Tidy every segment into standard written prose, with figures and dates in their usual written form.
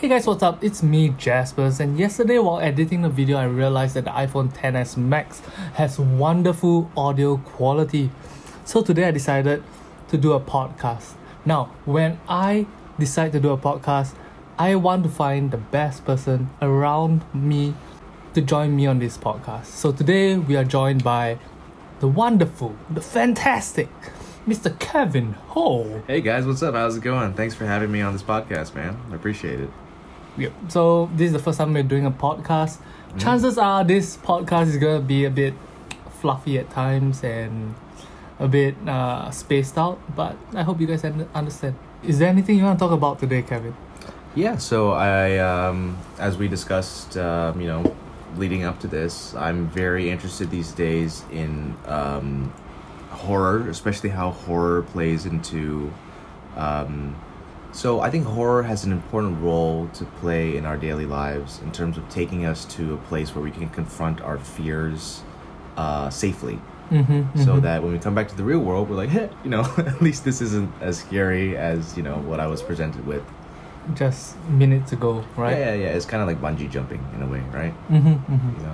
Hey guys, what's up? It's me, Jaspas, and yesterday while editing the video, I realized that the iPhone XS Max has wonderful audio quality. So today I decided to do a podcast. Now, when I decide to do a podcast, I want to find the best person around me to join me on this podcast. So today we are joined by the wonderful, the fantastic Mr. Kevin Ho. Hey guys, what's up? How's it going? Thanks for having me on this podcast, man. I appreciate it. Yep. So this is the first time we're doing a podcast. Chances are this podcast is gonna be a bit fluffy at times and a bit spaced out, but I hope you guys understand. Is there anything you want to talk about today, Kevin? Yeah, so I, as we discussed, leading up to this, I'm very interested these days in horror, especially how horror plays into... So I think horror has an important role to play in our daily lives in terms of taking us to a place where we can confront our fears safely. So that when we come back to the real world, we're like, hey, at least this isn't as scary as, what I was presented with. Just minutes ago, right? Yeah. It's kind of like bungee jumping in a way, right?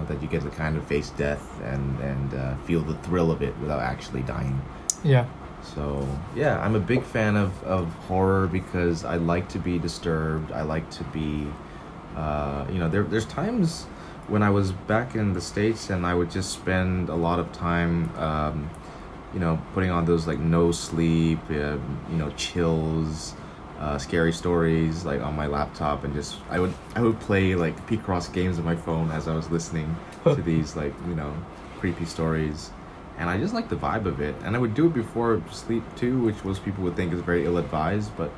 That you get to kind of face death and feel the thrill of it without actually dying. Yeah. So, yeah, I'm a big fan of horror because I like to be disturbed. I like to be, there's times when I was back in the States and I would just spend a lot of time, putting on those like no sleep, chills, scary stories like on my laptop, and just I would play like P-Cross games on my phone as I was listening to these like, creepy stories. And I just like the vibe of it. And I would do it before sleep too, which most people would think is very ill-advised, but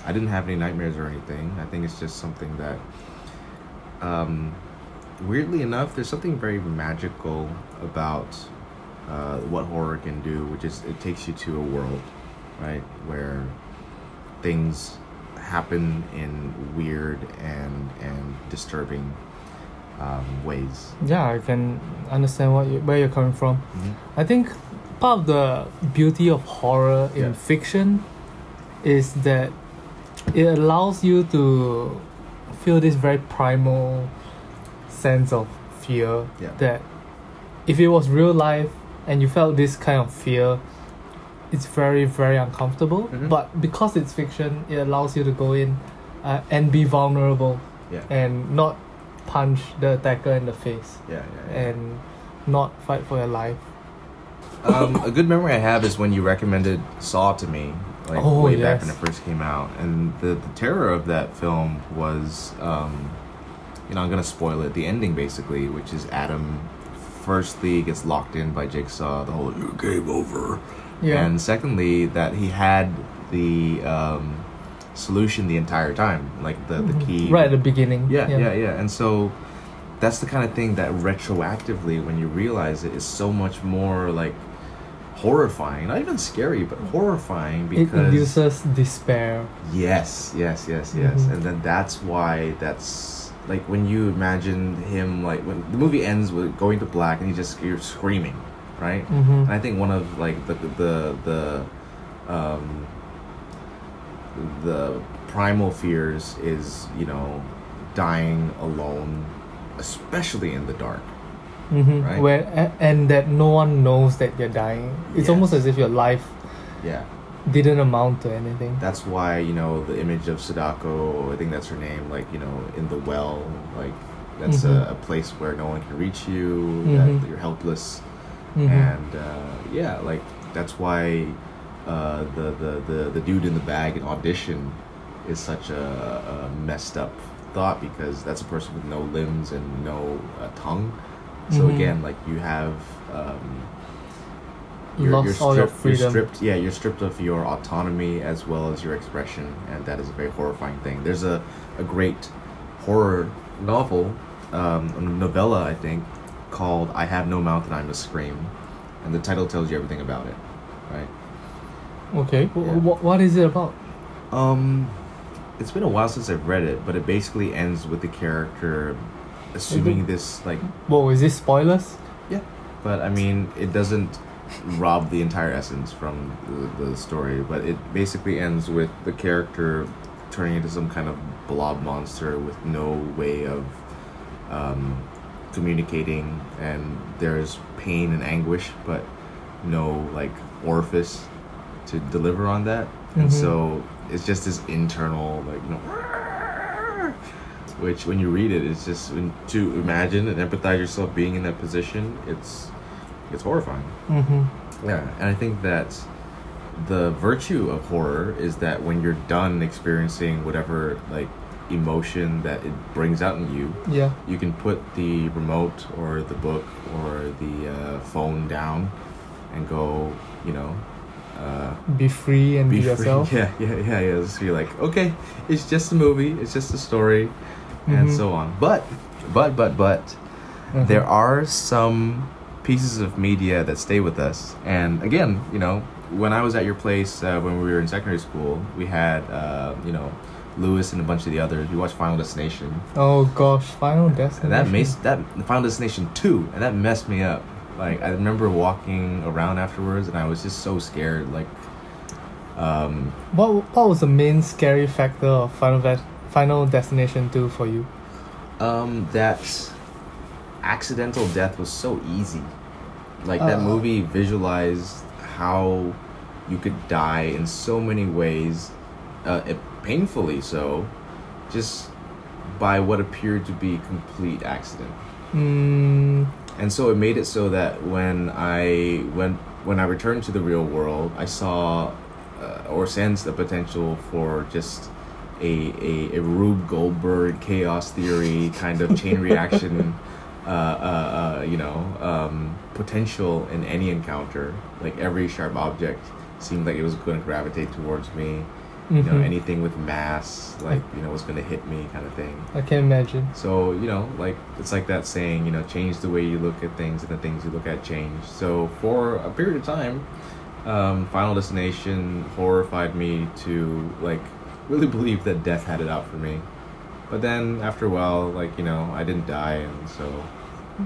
I didn't have any nightmares or anything. I think it's just something that, weirdly enough, there's something very magical about what horror can do, which is it takes you to a world, right, where things happen in weird and disturbing ways. Yeah, I can understand where you're coming from. I think part of the beauty of horror in fiction is that it allows you to feel this very primal sense of fear that if it was real life and you felt this kind of fear, it's very, very uncomfortable. But because it's fiction, it allows you to go in and be vulnerable and not punch the attacker in the face and not fight for your life. A good memory I have is when you recommended Saw to me, way back when it first came out, and the terror of that film was, I'm gonna spoil it. The ending basically, which is Adam, firstly gets locked in by Jigsaw, the whole game over, and secondly that he had the solution the entire time, like the key right at the beginning. And so that's the kind of thing that retroactively, when you realize it, is so much more like horrifying, not even scary but horrifying, because it induces despair. Yes. And then that's why that's like when you imagine him, like when the movie ends with going to black and you're screaming, right? And I think one of like the primal fears is, dying alone, especially in the dark, right? Where and that no one knows that you're dying. It's almost as if your life didn't amount to anything. That's why, the image of Sadako, I think that's her name, like, in the well, like that's a place where no one can reach you, that you're helpless. And like that's why the dude in the bag in Audition is such a messed up thought, because that's a person with no limbs and no tongue. So again, like you have you're stripped of your autonomy as well as your expression, and that is a very horrifying thing. There's a great horror novel, a novella I think, called I Have No Mouth and I Must Scream, and the title tells you everything about it, right? Okay. What is it about? It's been a while since I've read it, but it basically ends with the character assuming this like... Whoa, is this spoilers? Yeah, but I mean, it doesn't rob the entire essence from the story, but it basically ends with the character turning into some kind of blob monster with no way of communicating, and there's pain and anguish, but no like orifice to deliver on that. And so it's just this internal like which when you read it, it's just to imagine and empathize yourself being in that position, it's horrifying. Yeah, and I think that the virtue of horror is that when you're done experiencing whatever like emotion that it brings out in you, you can put the remote or the book or the phone down and go, be free and be yourself. Yeah. Just be like, okay, it's just a movie, it's just a story, and so on. But there are some pieces of media that stay with us. And again, when I was at your place when we were in secondary school, we had Lewis and a bunch of the others. We watched Final Destination. Oh gosh, Final Destination. And that Final Destination 2, and that messed me up. Like, I remember walking around afterwards, and I was just so scared. Like, what was the main scary factor of Final Destination 2 for you? That accidental death was so easy. Like, that movie visualized how you could die in so many ways, painfully so, just by what appeared to be complete accident. And so it made it so that when I returned to the real world, I saw or sensed the potential for just a Rube Goldberg chaos theory kind of chain reaction potential in any encounter. Like, every sharp object seemed like it was going to gravitate towards me. Anything with mass, like, was going to hit me, kind of thing. I can imagine. So, like, it's like that saying, change the way you look at things and the things you look at change. So for a period of time, Final Destination horrified me to, like, really believe that death had it out for me. But then after a while, like, I didn't die, and so,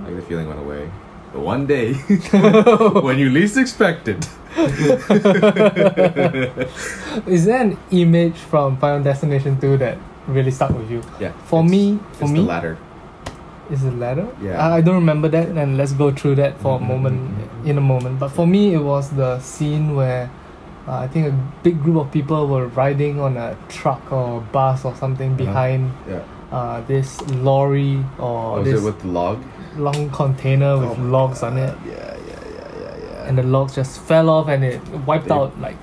like, the feeling went away. But one day, when you least expect it. Is there an image from Final Destination 2 that really stuck with you? Yeah. For me, the ladder. Is it ladder? Yeah. I don't remember that, and let's go through that for a moment. But for me, it was the scene where I think a big group of people were riding on a truck or bus or something behind this lorry or was this it with the log? long container with logs on it. Yeah. And the logs just fell off, and it wiped out like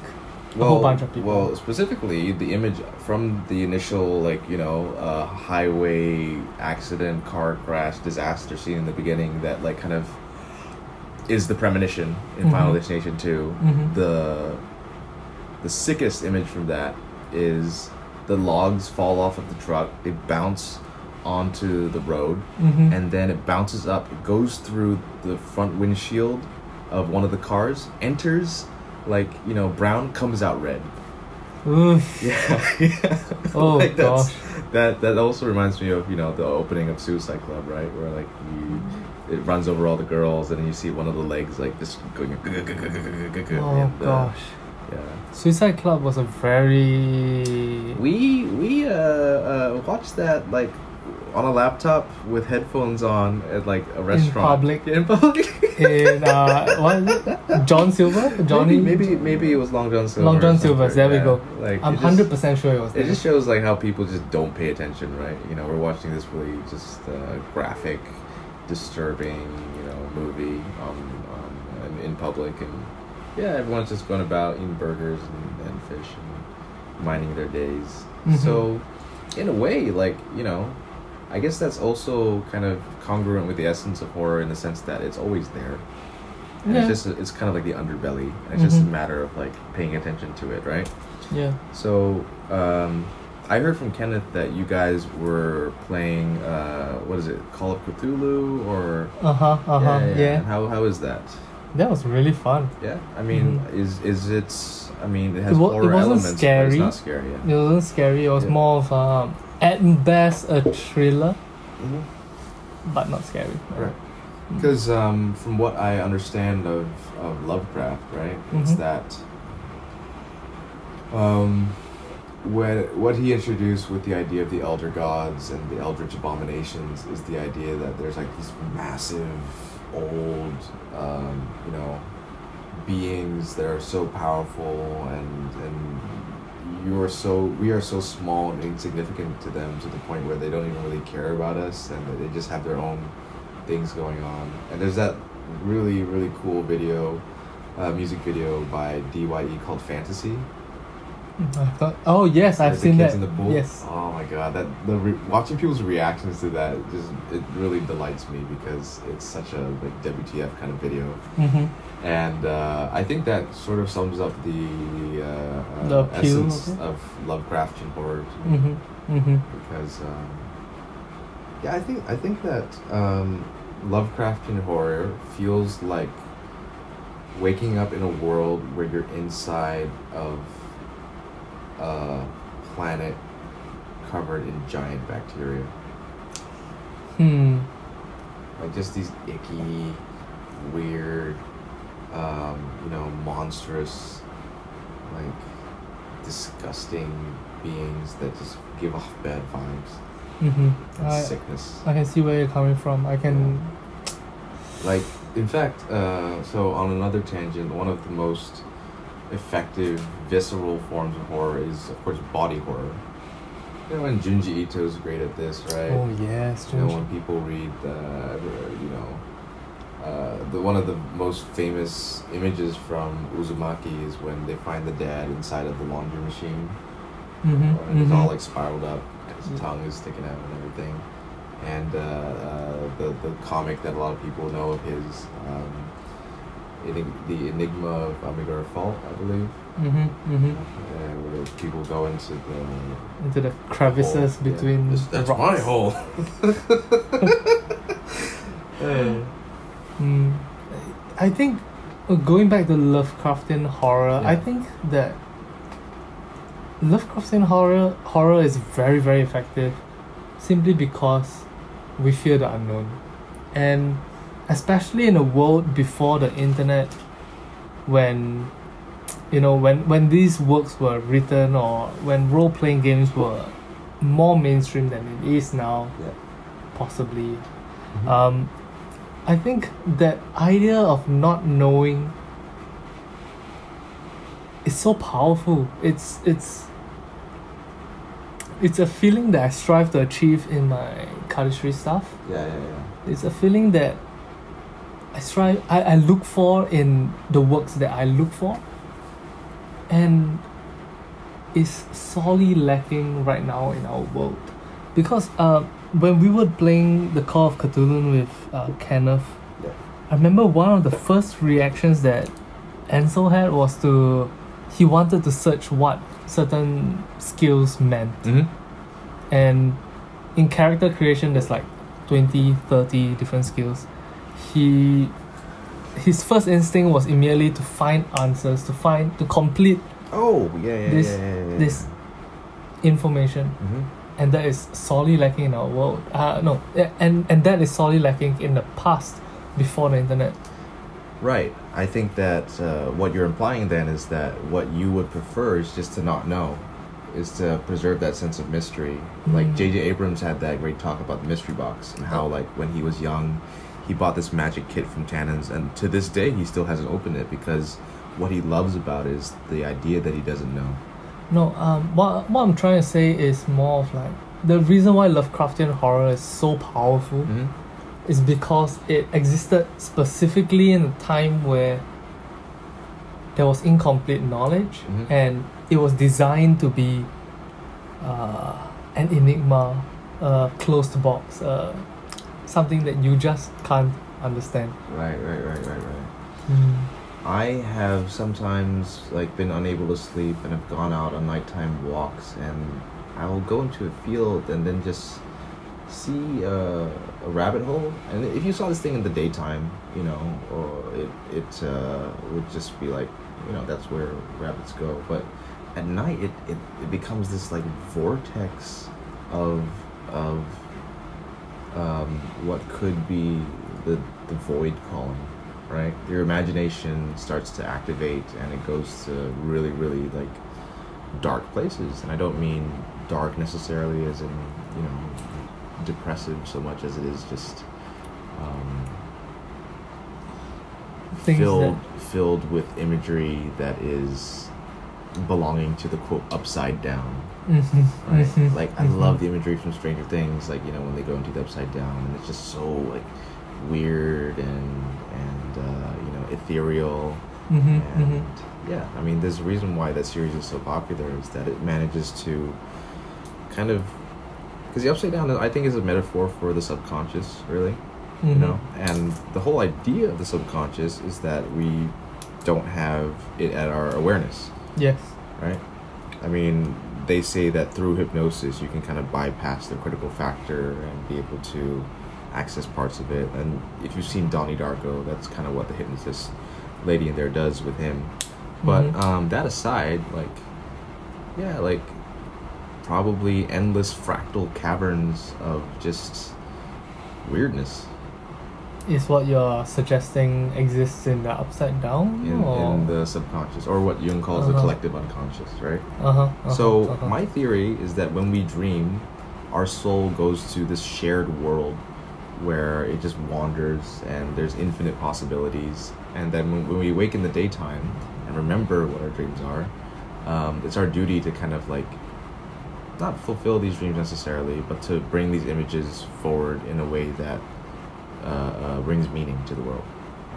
a whole bunch of people. Well, specifically, the image from the initial, like, highway accident, car crash, disaster scene in the beginning that, like, kind of is the premonition in Final Destination 2. The sickest image from that is the logs fall off of the truck, they bounce onto the road, and then it bounces up, it goes through the front windshield of one of the cars, enters like, brown, comes out red. Oof. Yeah. Oh, like, gosh. That also reminds me of, the opening of Suicide Club, right? Where, like, it runs over all the girls, and then you see one of the legs, like, just going. Oh, gosh. Yeah. Suicide Club was a very... We watched that, like, on a laptop with headphones on at, like, a restaurant. In public. In what is it? John Silver? Johnny? Maybe it was Long John Silver. Long John Silver. There we go. Like, I'm 100% sure it was. It just shows, like, how people just don't pay attention, right? We're watching this really just graphic, disturbing, movie in public, and everyone's just going about eating burgers and fish and minding their days. So, in a way, like, I guess that's also kind of congruent with the essence of horror in the sense that it's always there. And it's kind of like the underbelly. And it's just a matter of, like, paying attention to it, right? Yeah. So, I heard from Kenneth that you guys were playing, what is it, Call of Cthulhu or... Yeah. And how is that? That was really fun. Yeah? I mean, is it... I mean, it has horror elements, scary. But it's not scary. Yeah. It wasn't scary. It was more of, at best, a thriller. But not scary. Right. Because from what I understand of Lovecraft, right, it's that what he introduced with the idea of the elder gods and the eldritch abominations is the idea that there's like these massive old you know, beings that are so powerful, and we are so small and insignificant to them, to the point where they don't even really care about us, and they just have their own things going on. And there's that really, really cool video, music video by DYE called Fantasy. I thought, oh yes, I've seen the kids that. in the pool. Yes. Oh my god, watching people's reactions to that it really delights me, because it's such a like WTF kind of video. Mm-hmm. And I think that sort of sums up the appeal essence of Lovecraftian horror. Mm-hmm. Mm-hmm. Because yeah, I think that Lovecraftian horror feels like waking up in a world where you're inside of a planet covered in giant bacteria. Like just these icky, weird, you know, monstrous, like disgusting beings that just give off bad vibes. And sickness. I can see where you're coming from. I can. Like, in fact, so on another tangent, one of the most effective, visceral forms of horror is, of course, body horror. You know, and Junji Ito is great at this, right? Oh yes, You know, when people read, you know, one of the most famous images from Uzumaki is when they find the dad inside of the laundry machine, and it's all like spiraled up, and his tongue is sticking out and everything. And the comic that a lot of people know of his, the Enigma of Amigara Fault, I believe. Where people go into the crevices hole. between That's the rocks. my hole. I think going back to Lovecraftian horror, I think that Lovecraftian horror is very, very effective, simply because we fear the unknown, and especially in a world before the internet, when you know, when these works were written, or when role-playing games were more mainstream than it is now, possibly. I think that idea of not knowing is so powerful. It's a feeling that I strive to achieve in my Cardistry stuff. It's a feeling that I look for in the works that I look for, and is sorely lacking right now in our world. Because when we were playing the Call of Cthulhu with Kenneth, I remember one of the first reactions that Ansel had was he wanted to search what certain skills meant. And in character creation, there's like 20, 30 different skills. His first instinct was immediately to find answers, to complete this information. And that is sorely lacking in our world. And that is sorely lacking in the past, before the internet. Right. I think that what you're implying then is that what you would prefer is just to not know, is to preserve that sense of mystery. Like J.J. Abrams had that great talk about the mystery box, and how like when he was young, he bought this magic kit from Tannen's, and to this day he still hasn't opened it, because what he loves about it is the idea that he doesn't know. No, what I'm trying to say is more of like, the reason why Lovecraftian horror is so powerful is because it existed specifically in a time where there was incomplete knowledge, and it was designed to be an enigma, closed box, something that you just can't understand. Right. I have sometimes like been unable to sleep and have gone out on nighttime walks, and I will go into a field and then just see a rabbit hole. And if you saw this thing in the daytime, you know, or it would just be like, you know, that's where rabbits go. But at night, it becomes this like vortex of what could be the void calling. Right, your imagination starts to activate, and it goes to really, really like dark places, and I don't mean dark necessarily as in, you know, depressive so much as it is just filled with imagery that is belonging to the quote upside down. Right? Like I love the imagery from Stranger Things, like, you know, when they go into the upside down, and it's just so like weird and you know, ethereal. Yeah, I mean, there's a reason why that series is so popular, is that it manages to kind of, because the upside down, I think, is a metaphor for the subconscious, really. You know, and the whole idea of the subconscious is that we don't have it at our awareness. Yes. Right? I mean, they say that through hypnosis you can kind of bypass the critical factor and be able to access parts of it. And if you've seen Donnie Darko, that's kind of what the hypnotist lady in there does with him. But that aside, like, yeah, like probably endless fractal caverns of just weirdness is what you're suggesting exists in the upside down, in the subconscious, or what Jung calls the collective unconscious, right? So my theory is that when we dream, our soul goes to this shared world where it just wanders and there's infinite possibilities. And then when we wake in the daytime and remember what our dreams are, it's our duty to kind of like not fulfill these dreams necessarily, but to bring these images forward in a way that brings meaning to the world,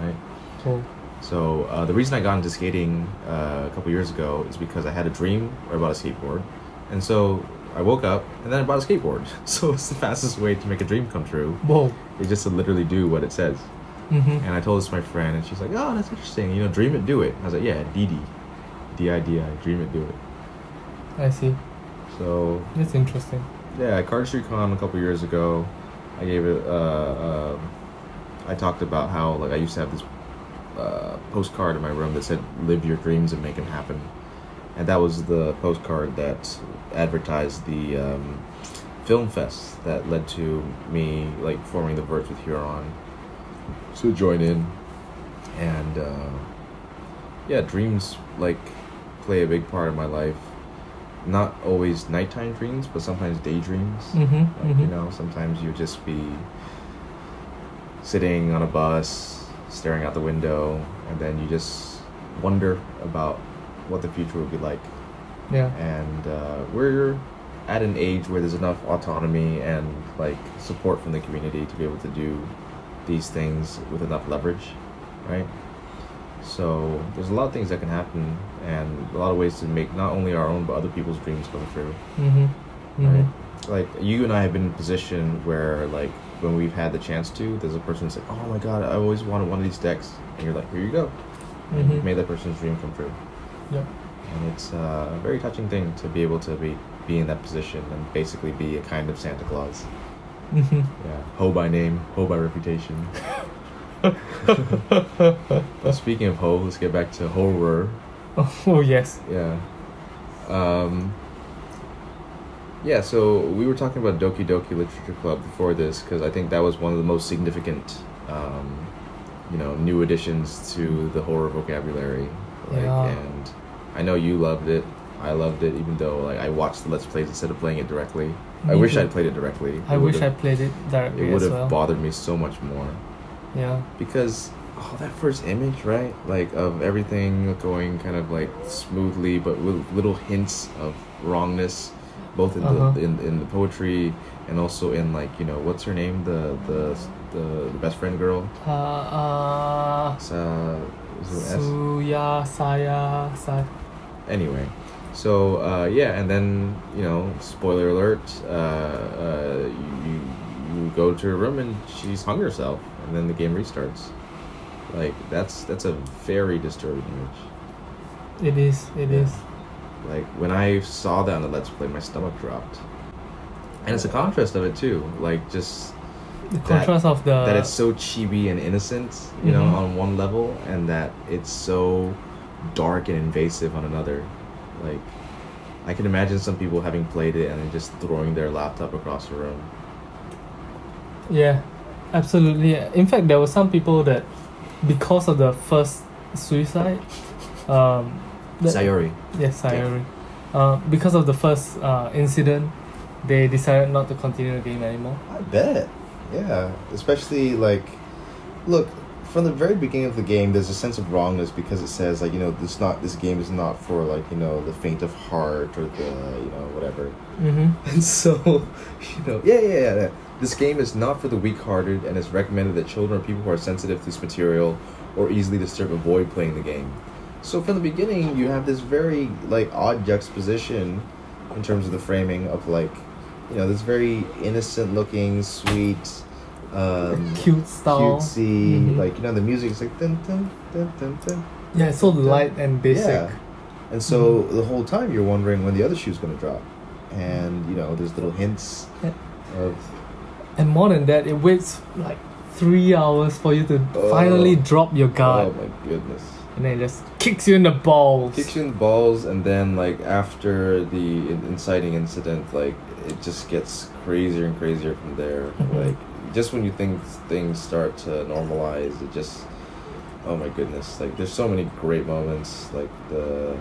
right? Cool. So the reason I got into skating a couple years ago is because I had a dream about a skateboard, and so I woke up and then I bought a skateboard. So it's the fastest way to make a dream come true. Whoa! It's just to literally do what it says. And I told this to my friend, and she's like, "Oh, that's interesting. You know, dream it, do it." I was like, "Yeah, D-I-D-I, dream it, do it." I see. So that's interesting. Yeah, at Cardistry Con a couple years ago, I gave it. I talked about how like I used to have this postcard in my room that said "Live your dreams and make them happen," and that was the postcard that advertised the film fest that led to me like forming the Verge with Huron. So join in, and yeah, dreams like play a big part of my life. Not always nighttime dreams, but sometimes daydreams. You know, sometimes you just be sitting on a bus, staring out the window, and then you just wonder about what the future would be like. Yeah. And we're at an age where there's enough autonomy and like support from the community to be able to do these things with enough leverage, right? So there's a lot of things that can happen, and a lot of ways to make not only our own but other people's dreams come true. Right? Like you and I have been in a position where like when we've had the chance to, there's a person who's like, "Oh my god, I always wanted one of these decks," and you're like, "Here you go," and you've made that person's dream come true. Yeah. And it's a very touching thing to be able to be in that position and basically be a kind of Santa Claus. Yeah, Ho by name, Ho by reputation. Speaking of Ho, let's get back to horror. Oh yes. Yeah. Yeah, so we were talking about Doki Doki Literature Club before this, because I think that was one of the most significant, you know, new additions to the horror vocabulary. Like, Yeah. And I know you loved it. I loved it, even though like I watched the Let's Plays instead of playing it directly. I wish I'd played it directly. I wish I played it directly It would as have well. bothered me so much more. Yeah. Because that first image, right? Like of everything going kind of like smoothly, but with little hints of wrongness, both in the in the poetry and also in like, you know, what's her name, the best friend girl. Suya Saya Sai. Anyway, so yeah, and then, you know, spoiler alert, you go to her room and she's hung herself, and then the game restarts. Like that's a very disturbing image. It is. Like when I saw that on the Let's Play, my stomach dropped. And it's a contrast of it too, like just the contrast of the that it's so chibi and innocent, you know, on one level, and that it's so dark and invasive on another. Like I can imagine some people having played it and then just throwing their laptop across the room. Yeah, absolutely. In fact, there were some people that, because of the first suicide, Sayori. Yes, Sayori. because of the first incident, they decided not to continue the game anymore. I bet. Yeah. Especially, like, look, from the very beginning of the game, there's a sense of wrongness because it says, like, this game is not for, like, the faint of heart or the, whatever. Mm-hmm. And so, yeah. This game is not for the weak-hearted and it's recommended that children or people who are sensitive to this material or easily disturbed avoid playing the game. So from the beginning, you have this very, like, odd juxtaposition in terms of the framing of, like, this very innocent-looking, sweet, cute style, cutesy, like, the music is like dun dun dun dun dun. Yeah, it's so light and basic. Yeah. And so the whole time you're wondering when the other shoe's gonna drop, and there's little hints of. And more than that, it waits like 3 hours for you to finally drop your guard. Oh my goodness. And then it just kicks you in the balls. And then, like, after the inciting incident, like, it just gets crazier and crazier from there. Mm-hmm. Like, just when you think things start to normalize, it just, oh my goodness. Like, there's so many great moments, like the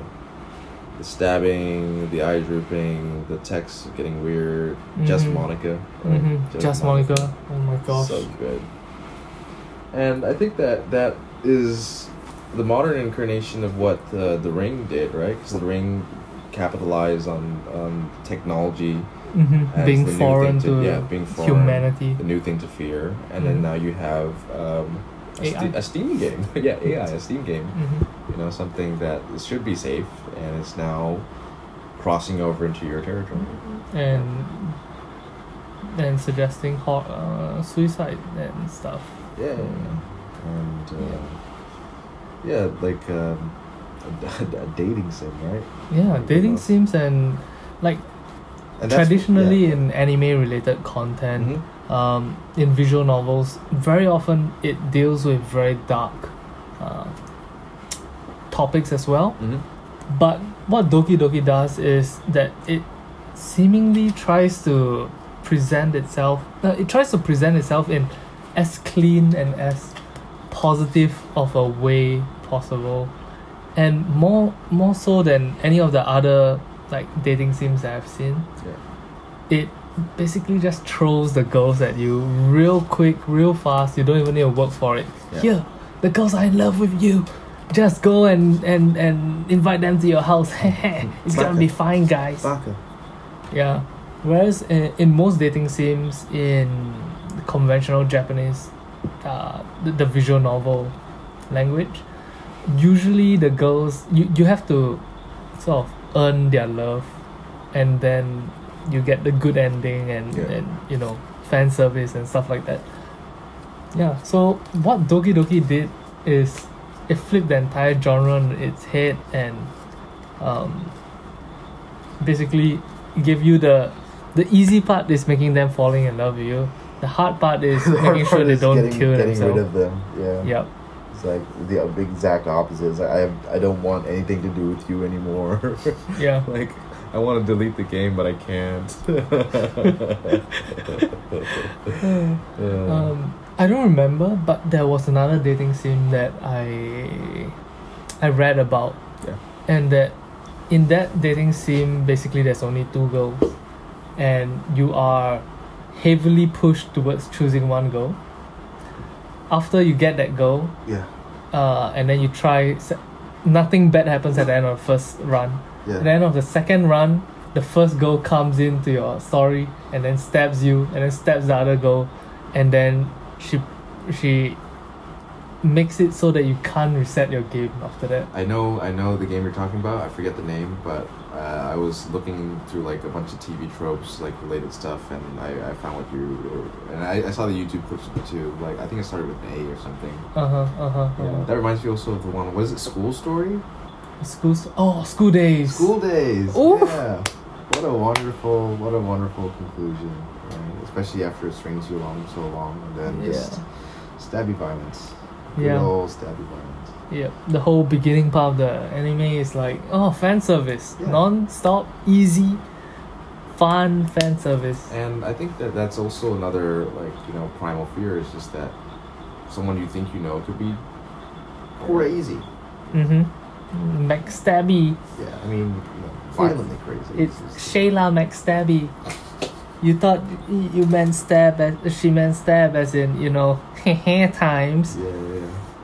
stabbing, the eye drooping, the text getting weird, Just Monica. Right? Mm-hmm. Just Monica. Oh my gosh. So good. And I think that is the modern incarnation of what the Ring did, right? Because the Ring capitalized on technology, as being the new foreign thing to being foreign, humanity, the new thing to fear, and then now you have a Steam game, a Steam game, something that should be safe and it's now crossing over into your territory, and suggesting suicide and stuff. Like a dating sim, right? Yeah, dating sims and like traditionally in anime related content, in visual novels, very often it deals with very dark topics as well. But what Doki Doki does is that it seemingly tries to present itself. It tries to present itself in as clean and as positive of a way possible, and more so than any of the other like dating sims that I've seen. It basically just throws the girls at you real quick, real fast. You don't even need to work for it. Here, the girls are in love with you. Just go and invite them to your house. It's gonna be fine, guys. Yeah. Whereas in most dating sims in conventional Japanese, the visual novel language, usually the girls, you have to sort of earn their love, and then you get the good ending and fan service and stuff like that. Yeah, so what Doki Doki did is it flipped the entire genre on its head and basically gave you the easy part is making them falling in love with you. The hard part is making sure they don't kill themselves. Getting rid of them. Yeah. Yep. It's like the exact opposite. It's like I don't want anything to do with you anymore. Yeah. Like I want to delete the game, but I can't. I don't remember, but there was another dating sim that I read about. Yeah. And that in that dating sim, basically there's only 2 girls, and you are heavily pushed towards choosing one girl. After you get that girl, and then you try, nothing bad happens at the end of the first run. At the end of the second run, the first girl comes into your story and then stabs you, and then stabs the other girl, and then she makes it so that you can't reset your game after that. I know the game you're talking about. I forget the name, but I was looking through like a bunch of TV tropes, like related stuff, and I found what you and I saw the YouTube clips of it too. Like I think it started with an A or something. Yeah, that reminds me also of the one. Was it School Story? School Days. School Days. Oof. Yeah. What a wonderful conclusion, right? Especially after it strings you along so long, and then just stabby violence. Good old stabby violence. Yeah, the whole beginning part of the anime is like, fan service, non-stop, easy, fun fan service. And I think that's also another primal fear is just that someone you think you know could be crazy. McStabby. Yeah, I mean, violently crazy. It's Shayla McStabby. You thought you meant stab as she meant stab as in times. Yeah.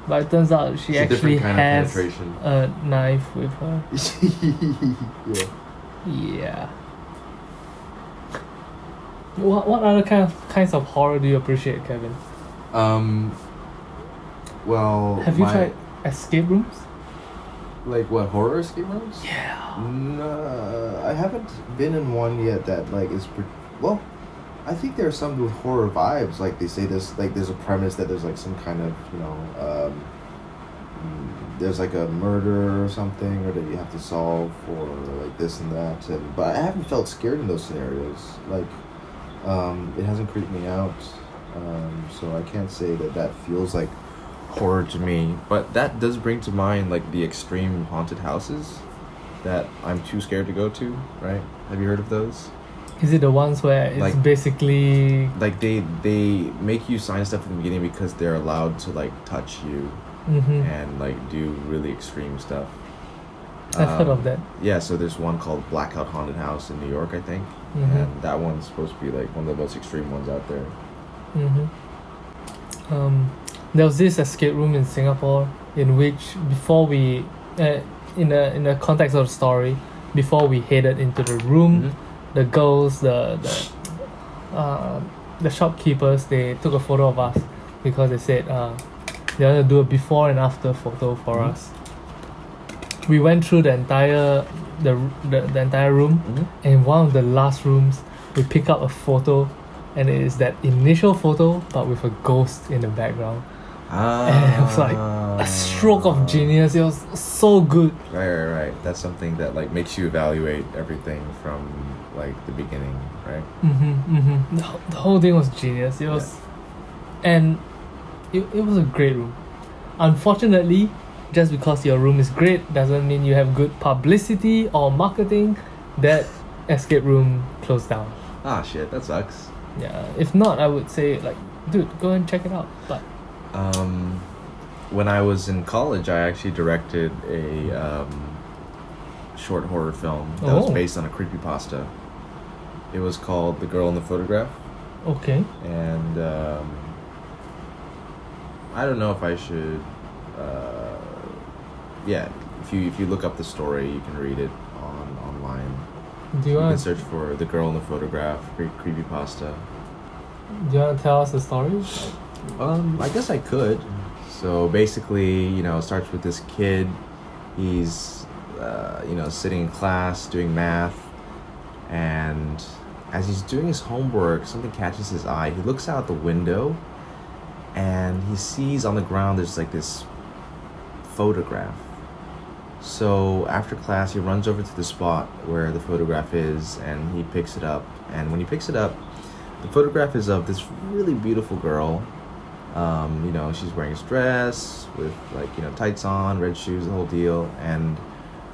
But it turns out she it's actually a different kind of has penetration. a knife with her. Yeah. Yeah. What other kinds of horror do you appreciate, Kevin? Well, have you tried escape rooms? Like what, horror escape rooms? Yeah. No, I haven't been in one yet that like is well. I think there are some with horror vibes. Like they say there's a premise that there's like some kind of there's like a murder or something, or that you have to solve, or like this and that. But I haven't felt scared in those scenarios. Like it hasn't creeped me out. So I can't say that feels like horror to me. But that does bring to mind like the extreme haunted houses that I'm too scared to go to. Right? Have you heard of those? Is it the ones where it's like, basically like they make you sign stuff at the beginning because they're allowed to like touch you and like do really extreme stuff? I've heard of that. Yeah, so there's one called Blackout Haunted House in New York, I think, and that one's supposed to be like one of the most extreme ones out there. There was this escape room in Singapore in which before we in the context of the story, before we headed into the room, the girls, the shopkeepers, they took a photo of us because they said they want to do a before and after photo for us. We went through the entire the entire room, and in one of the last rooms we pick up a photo, and it is that initial photo but with a ghost in the background. And it was like a stroke of genius. It was so good. Right. That's something that like makes you evaluate everything from like the beginning, right? The whole thing was genius. It was, and it was a great room. Unfortunately, just because your room is great doesn't mean you have good publicity or marketing. That escape room closed down. Ah, shit, that sucks. Yeah, if not, I would say like, dude, go and check it out. But when I was in college, I actually directed a short horror film that was based on a creepypasta. It was called The Girl in the Photograph. Okay. And I don't know if I should. If you look up the story, you can read it online. Do you can search for The Girl in the Photograph creepypasta. Do you want to tell us the story? I guess I could. So basically, it starts with this kid. He's, sitting in class doing math, and as he's doing his homework, something catches his eye. He looks out the window, and he sees on the ground there's like this photograph. So after class, he runs over to the spot where the photograph is, and he picks it up. And when he picks it up, the photograph is of this really beautiful girl. She's wearing this dress with tights on, red shoes, the whole deal, and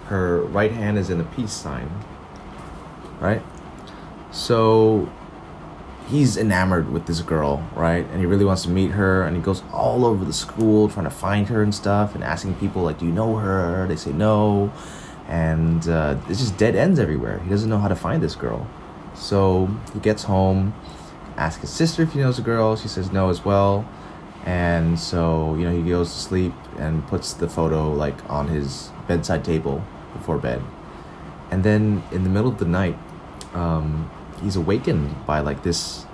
her right hand is in a peace sign, right? So he's enamored with this girl, right? And he really wants to meet her, and he goes all over the school trying to find her and stuff, and asking people like, do you know her? They say no, and it's just dead ends everywhere. He doesn't know how to find this girl. So he gets home, asks his sister if he knows the girl. She says no as well. And so, he goes to sleep and puts the photo like on his bedside table before bed. And then in the middle of the night, he's awakened by like this,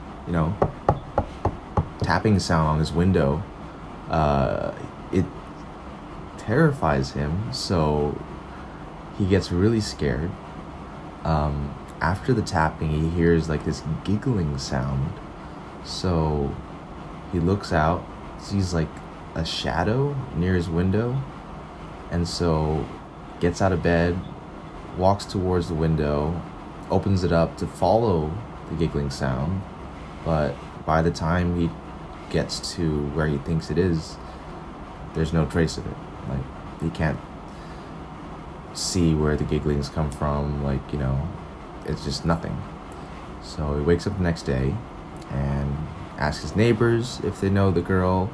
tapping sound on his window. It terrifies him, so he gets really scared. After the tapping, he hears like this giggling sound. So he looks out, sees like a shadow near his window, and so gets out of bed, walks towards the window, opens it up to follow the giggling sound, but by the time he gets to where he thinks it is, there's no trace of it. Like, he can't see where the gigglings come from, it's just nothing. So he wakes up the next day and asks his neighbors if they know the girl.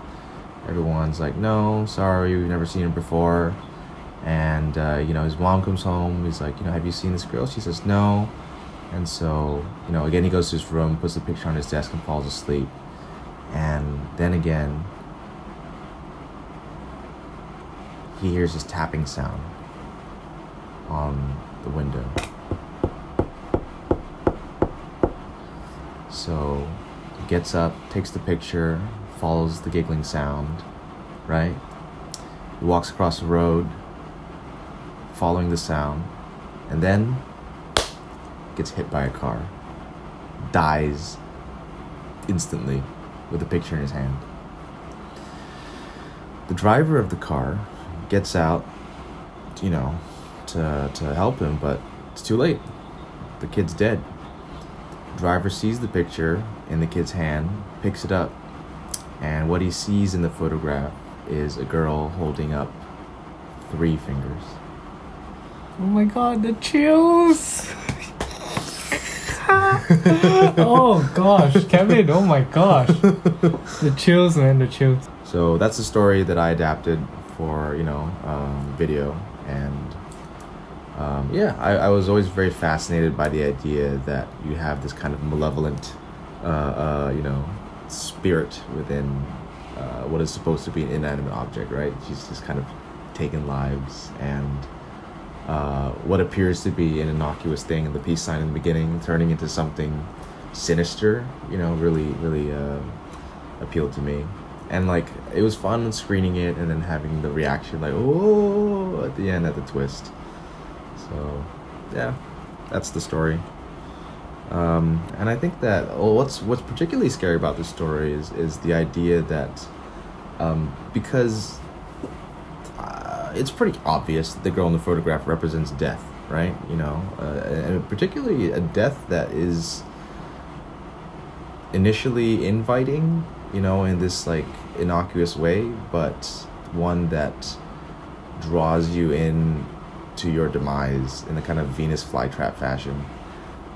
Everyone's like, no, sorry, we've never seen her before. And his mom comes home. He's like, have you seen this girl? She says no. And so again, he goes to his room, puts the picture on his desk, and falls asleep. And then again, he hears this tapping sound on the window. So he gets up, takes the picture, follows the giggling sound, right? He walks across the road, following the sound, and then gets hit by a car. Dies instantly with the picture in his hand. The driver of the car gets out, to help him, but it's too late. The kid's dead. The driver sees the picture in the kid's hand, picks it up, and what he sees in the photograph is a girl holding up 3 fingers. Oh my god, the chills! Oh gosh, Kevin, oh my gosh. The chills, man, the chills. So that's the story that I adapted for, video. And I was always very fascinated by the idea that you have this kind of malevolent, spirit within what is supposed to be an inanimate object, right? She's just kind of taking lives, and what appears to be an innocuous thing, the peace sign in the beginning, turning into something sinister, really appealed to me. And it was fun screening it and then having the reaction oh, at the end, at the twist. So yeah, that's the story. And I think that what's particularly scary about this story is the idea that because it's pretty obvious that the girl in the photograph represents death, right? And particularly a death that is initially inviting, in this innocuous way, but one that draws you in to your demise in a kind of Venus flytrap fashion.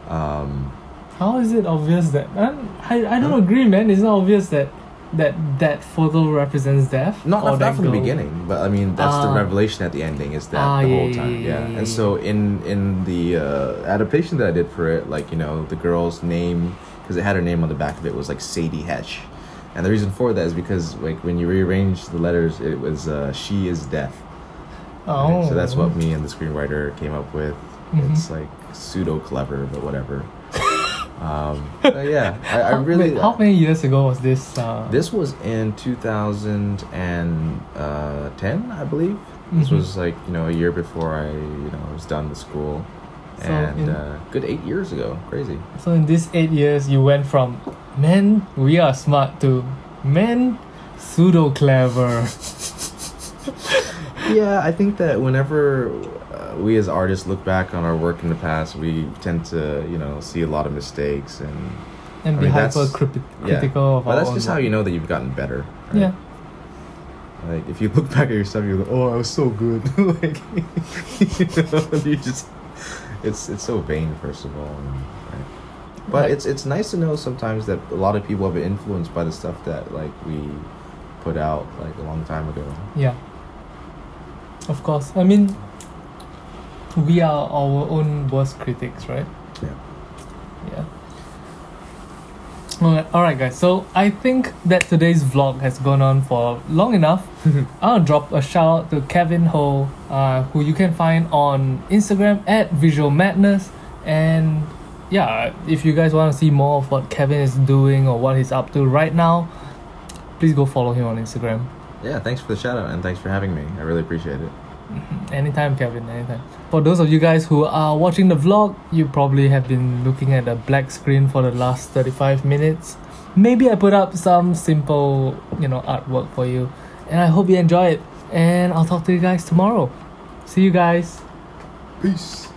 How is it obvious that I don't agree, man? It's not obvious that photo represents death. Not from the beginning, but I mean that's the revelation at the ending, is that the whole time. Yeah. And so in the adaptation that I did for it, the girl's name, because it had her name on the back of it, was Sadie Hetch. And the reason for that is because when you rearrange the letters, it was she is death. Oh. Right? So that's what me and the screenwriter came up with. Mm-hmm. It's pseudo clever, but whatever. But yeah, I really. Wait, how many years ago was this? This was in 2010, I believe. This was a year before I was done with school, so and good 8 years ago. Crazy. So in these 8 years, you went from men we are smart to men pseudo clever. Yeah, I think that whenever we as artists look back on our work in the past, we tend to see a lot of mistakes and be hyper-critical of our own. But that's just how you know that you've gotten better. Right? Yeah. If you look back at yourself, you're like, oh, I was so good. You just, it's so vain, first of all. Right? But it's nice to know sometimes that a lot of people have been influenced by the stuff that we put out a long time ago. Yeah. Of course. I mean, we are our own worst critics, right? Yeah. Alright guys, so I think that today's vlog has gone on for long enough. I'll drop a shout out to Kevin Ho, who you can find on Instagram at Visual Madness. And yeah, if you guys want to see more of what Kevin is doing or what he's up to right now, please go follow him on Instagram. Yeah, thanks for the shout out and thanks for having me. I really appreciate it. Anytime, Kevin, anytime. For those of you guys who are watching the vlog, you probably have been looking at a black screen for the last 35 minutes. Maybe I put up some simple, artwork for you. And I hope you enjoy it. And I'll talk to you guys tomorrow. See you guys. Peace.